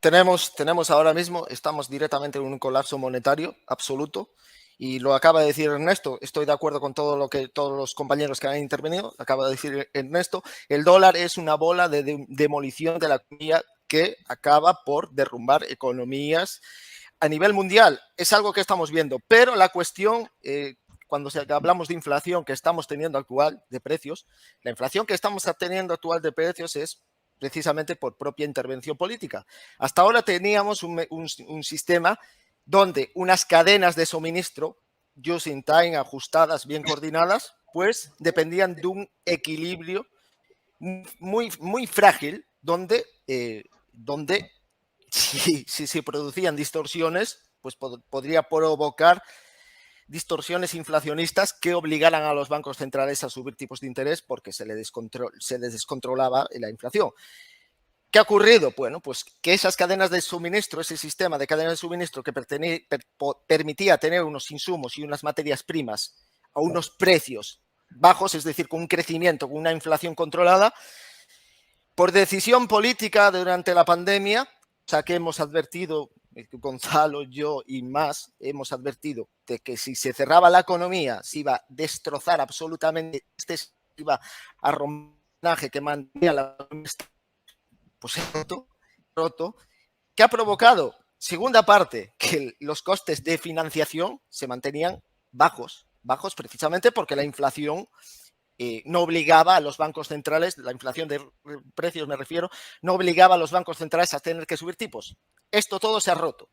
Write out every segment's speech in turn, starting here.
tenemos ahora mismo, estamos directamente en un colapso monetario absoluto. Y lo acaba de decir Ernesto, estoy de acuerdo con todo lo que todos los compañeros que han intervenido, acaba de decir Ernesto, el dólar es una bola de demolición de la economía que acaba por derrumbar economías a nivel mundial. Es algo que estamos viendo, pero la cuestión, cuando hablamos de inflación que estamos teniendo actual de precios, la inflación que estamos teniendo actual de precios es precisamente por propia intervención política. Hasta ahora teníamos un sistema donde unas cadenas de suministro just in time, ajustadas, bien coordinadas, pues dependían de un equilibrio muy frágil, donde si se producían distorsiones, pues podría provocar distorsiones inflacionistas que obligaran a los bancos centrales a subir tipos de interés porque se les descontrolaba la inflación. ¿Qué ha ocurrido? Bueno, pues que esas cadenas de suministro, ese sistema de cadenas de suministro que permitía tener unos insumos y unas materias primas a unos precios bajos, es decir, con un crecimiento, con una inflación controlada, por decisión política durante la pandemia, o sea que hemos advertido, Gonzalo, yo y más, hemos advertido de que si se cerraba la economía, se iba a destrozar absolutamente, se iba a romper que mantenía la pues roto, que ha provocado, segunda parte, que los costes de financiación se mantenían bajos precisamente porque la inflación no obligaba a los bancos centrales, la inflación de precios me refiero, no obligaba a los bancos centrales a tener que subir tipos. Esto todo se ha roto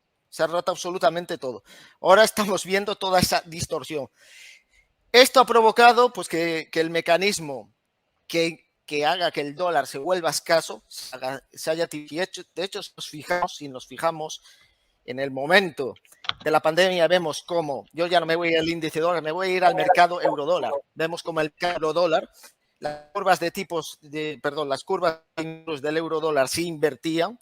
absolutamente todo. Ahora estamos viendo toda esa distorsión. Esto ha provocado pues, que el mecanismo que haga que el dólar se vuelva escaso, se haya hecho. De hecho, si nos fijamos en el momento de la pandemia, vemos cómo, yo ya no me voy al índice dólar, me voy a ir al mercado eurodólar. Vemos como el eurodólar, las curvas de tipos, las curvas del eurodólar se invertían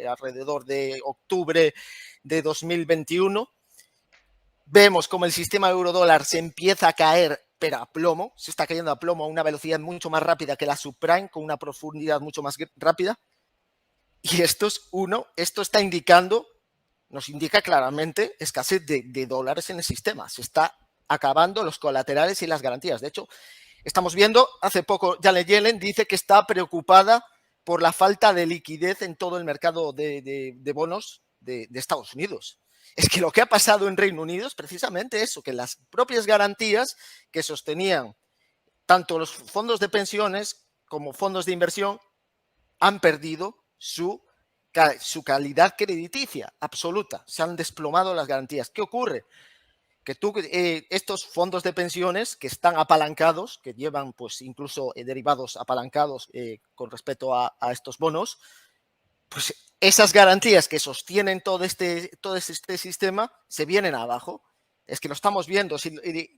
alrededor de octubre de 2021. Vemos como el sistema eurodólar se empieza a caer, pero a plomo, se está cayendo a plomo a una velocidad mucho más rápida que la subprime, con una profundidad mucho más rápida. Y esto está indicando, nos indica claramente escasez de dólares en el sistema. Se está acabando los colaterales y las garantías. De hecho, estamos viendo, hace poco Janet Yellen dice que está preocupada por la falta de liquidez en todo el mercado de bonos de Estados Unidos. Es que lo que ha pasado en Reino Unido es precisamente eso, que las propias garantías que sostenían tanto los fondos de pensiones como fondos de inversión han perdido su calidad crediticia absoluta. Se han desplomado las garantías. ¿Qué ocurre? Que estos fondos de pensiones que están apalancados, que llevan pues incluso derivados apalancados con respecto a estos bonos, pues esas garantías que sostienen todo este sistema se vienen abajo. Es que lo estamos viendo.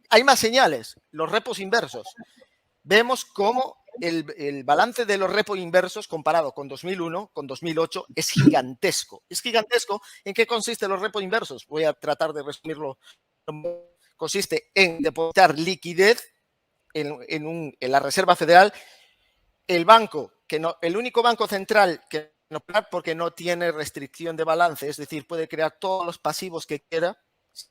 Hay más señales. Los repos inversos. Vemos cómo el balance de los repos inversos comparado con 2001, con 2008, es gigantesco. Es gigantesco. ¿En qué consiste los repos inversos? Voy a tratar de resumirlo. Consiste en depositar liquidez en la Reserva Federal. El único banco central que no, porque no tiene restricción de balance, es decir, puede crear todos los pasivos que quiera,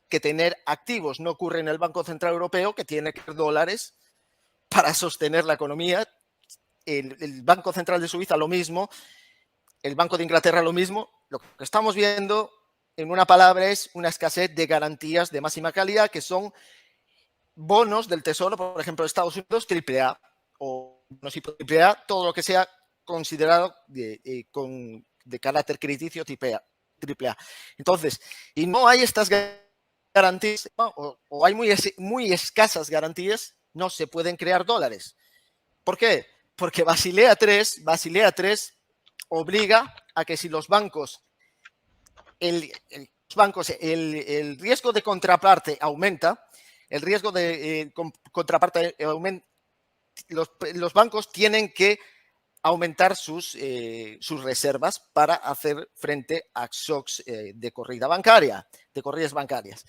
que tener activos. No ocurre en el Banco Central Europeo, que tiene que tener dólares para sostener la economía. El Banco Central de Suiza lo mismo, el Banco de Inglaterra lo mismo. Lo que estamos viendo, en una palabra, es una escasez de garantías de máxima calidad, que son bonos del Tesoro, por ejemplo, de Estados Unidos, AAA, o no sé, AAA, todo lo que sea considerado de carácter crediticio AAA. Entonces, y no hay estas garantías, o hay muy escasas garantías, no se pueden crear dólares. ¿Por qué? Porque Basilea III obliga a que si los bancos, el riesgo de contraparte aumenta, el riesgo de contraparte aumenta, los bancos tienen que aumentar sus reservas para hacer frente a shocks de corridas bancarias.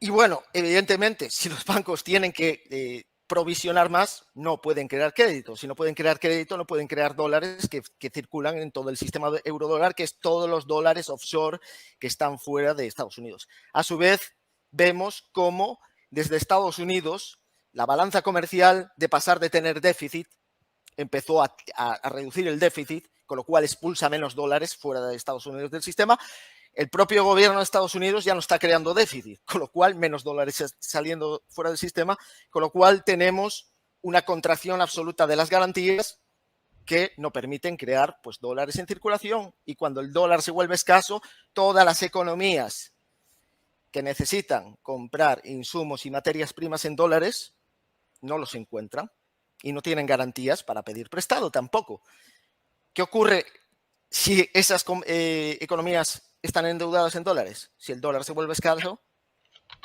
Y bueno, evidentemente, si los bancos tienen que provisionar más, no pueden crear crédito. Si no pueden crear crédito, no pueden crear dólares que circulan en todo el sistema de eurodólar, que es todos los dólares offshore que están fuera de Estados Unidos. A su vez, vemos cómo desde Estados Unidos la balanza comercial, de pasar de tener déficit, empezó a reducir el déficit, con lo cual expulsa menos dólares fuera de Estados Unidos del sistema. El propio gobierno de Estados Unidos ya no está creando déficit, con lo cual menos dólares saliendo fuera del sistema, con lo cual tenemos una contracción absoluta de las garantías que no permiten crear pues, dólares en circulación, y cuando el dólar se vuelve escaso, todas las economías que necesitan comprar insumos y materias primas en dólares no los encuentran y no tienen garantías para pedir prestado tampoco. ¿Qué ocurre si esas economías están endeudadas en dólares? Si el dólar se vuelve escaso,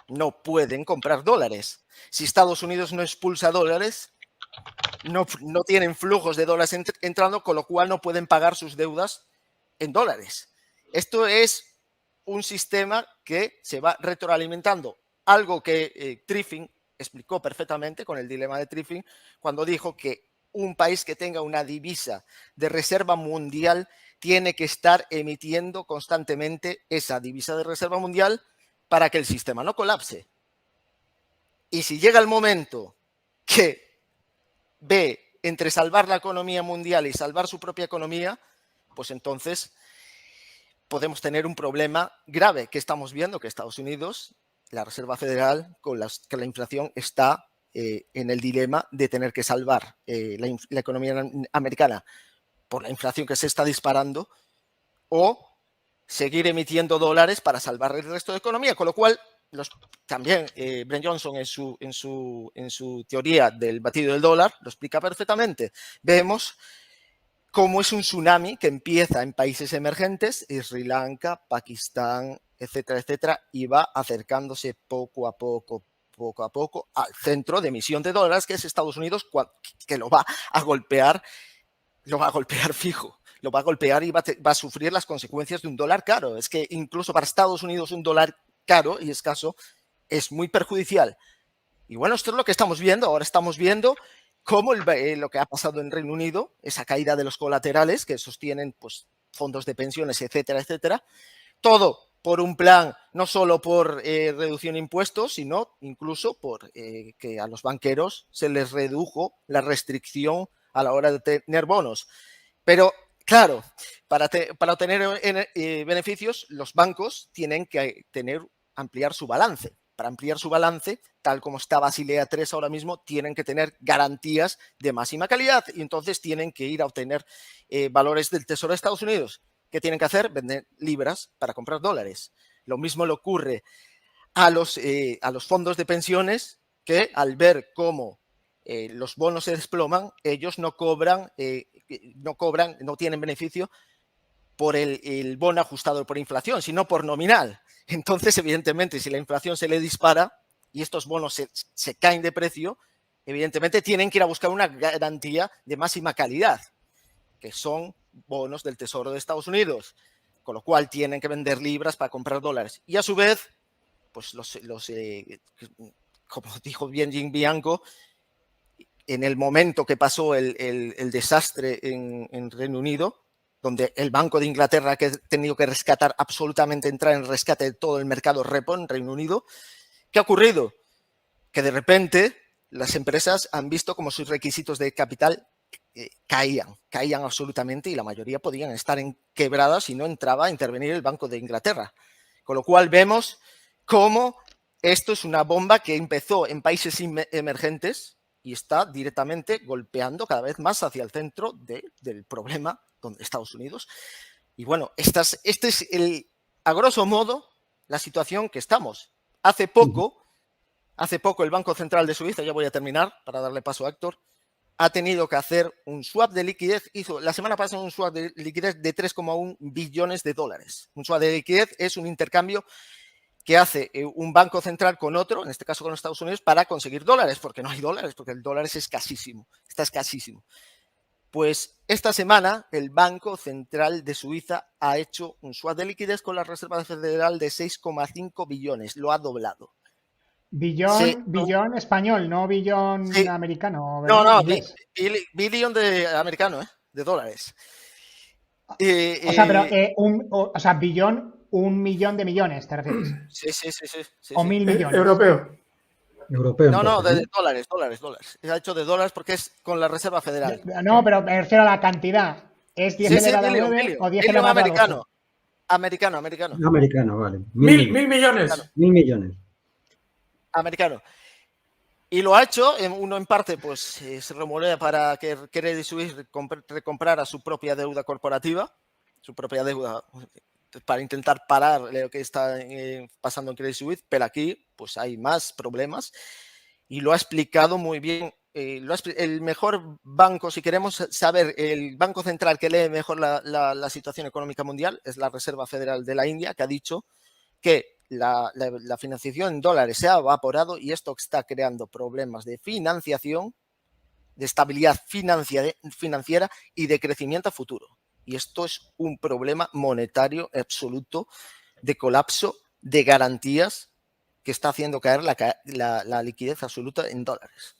no pueden comprar dólares. Si Estados Unidos no expulsa dólares, no tienen flujos de dólares entrando, con lo cual no pueden pagar sus deudas en dólares. Esto es un sistema que se va retroalimentando, algo que Triffin explicó perfectamente con el dilema de Triffin, cuando dijo que un país que tenga una divisa de reserva mundial tiene que estar emitiendo constantemente esa divisa de reserva mundial para que el sistema no colapse. Y si llega el momento que ve entre salvar la economía mundial y salvar su propia economía, pues entonces podemos tener un problema grave que estamos viendo, que Estados Unidos, la Reserva Federal, que la inflación está en el dilema de tener que salvar la economía americana por la inflación que se está disparando, o seguir emitiendo dólares para salvar el resto de economía, con lo cual también Brent Johnson en su teoría del batido del dólar lo explica perfectamente. Vemos cómo es un tsunami que empieza en países emergentes, Sri Lanka, Pakistán, etcétera, etcétera, y va acercándose poco a poco al centro de emisión de dólares, que es Estados Unidos, que lo va a golpear fijo. Lo va a golpear y va a sufrir las consecuencias de un dólar caro. Es que incluso para Estados Unidos un dólar caro y escaso es muy perjudicial. Y bueno, esto es lo que estamos viendo. Ahora estamos viendo cómo lo que ha pasado en Reino Unido, esa caída de los colaterales que sostienen pues, fondos de pensiones, etcétera, etcétera. Todo por un plan, no solo por reducción de impuestos, sino incluso por que a los banqueros se les redujo la restricción a la hora de tener bonos. Pero, claro, para obtener beneficios, los bancos tienen que ampliar su balance. Para ampliar su balance, tal como está Basilea III ahora mismo, tienen que tener garantías de máxima calidad y entonces tienen que ir a obtener valores del Tesoro de Estados Unidos. ¿Qué tienen que hacer? Vender libras para comprar dólares. Lo mismo le ocurre a los fondos de pensiones, que al ver cómo los bonos se desploman, ellos no tienen beneficio por el bono ajustado por inflación, sino por nominal. Entonces, evidentemente, si la inflación se le dispara y estos bonos se caen de precio, evidentemente tienen que ir a buscar una garantía de máxima calidad, que son bonos del Tesoro de Estados Unidos, con lo cual tienen que vender libras para comprar dólares. Y a su vez, pues como dijo bien Jim Bianco, en el momento que pasó el desastre en Reino Unido, donde el Banco de Inglaterra ha tenido que rescatar absolutamente, entrar en rescate de todo el mercado repo en Reino Unido, ¿qué ha ocurrido? Que de repente las empresas han visto como sus requisitos de capital caían absolutamente y la mayoría podían estar quebradas si no entraba a intervenir el Banco de Inglaterra. Con lo cual vemos cómo esto es una bomba que empezó en países emergentes y está directamente golpeando cada vez más hacia el centro del problema, donde Estados Unidos. Y bueno, este es a grosso modo la situación que estamos. Hace poco el Banco Central de Suiza, ya voy a terminar para darle paso a Héctor, ha tenido que hacer un swap de liquidez. Hizo la semana pasada un swap de liquidez de 3,1 billones de dólares. Un swap de liquidez es un intercambio que hace un banco central con otro, en este caso con los Estados Unidos, para conseguir dólares, porque no hay dólares, porque el dólar es escasísimo, está escasísimo. Pues esta semana el Banco Central de Suiza ha hecho un swap de liquidez con la Reserva Federal de 6,5 billones, lo ha doblado. Sí, Billón español, no billón sí. americano, No, ¿verdad? no, Inglés. billón de americano, ¿eh? De dólares. O sea, pero o sea, billón, 1 millón de millones, ¿te refieres? Sí, sí, sí, sí, sí, O sí. 1.000 millones. Europeo. Europeo No, no, entonces, de ¿no? dólares, dólares, dólares. Se ha hecho de dólares porque es con la Reserva Federal. No, pero me refiero a la cantidad. ¿Es 10 Sí, sí, elevado a billion, 9 billion. o 10 Billion elevado a 12? americano. Americano, americano. Americano, vale. Mil Americano. millones. 1.000 millones. Americano. Y lo ha hecho, uno en parte, pues se rumorea para que Credit Suisse recomprara su propia deuda corporativa, su propia deuda para intentar parar lo que está pasando en Credit Suisse, pero aquí pues hay más problemas y lo ha explicado muy bien. El mejor banco, si queremos saber, el banco central que lee mejor la situación económica mundial es la Reserva Federal de la India, que ha dicho que la financiación en dólares se ha evaporado y esto está creando problemas de financiación, de estabilidad financiera y de crecimiento a futuro. Y esto es un problema monetario absoluto de colapso de garantías que está haciendo caer la liquidez absoluta en dólares.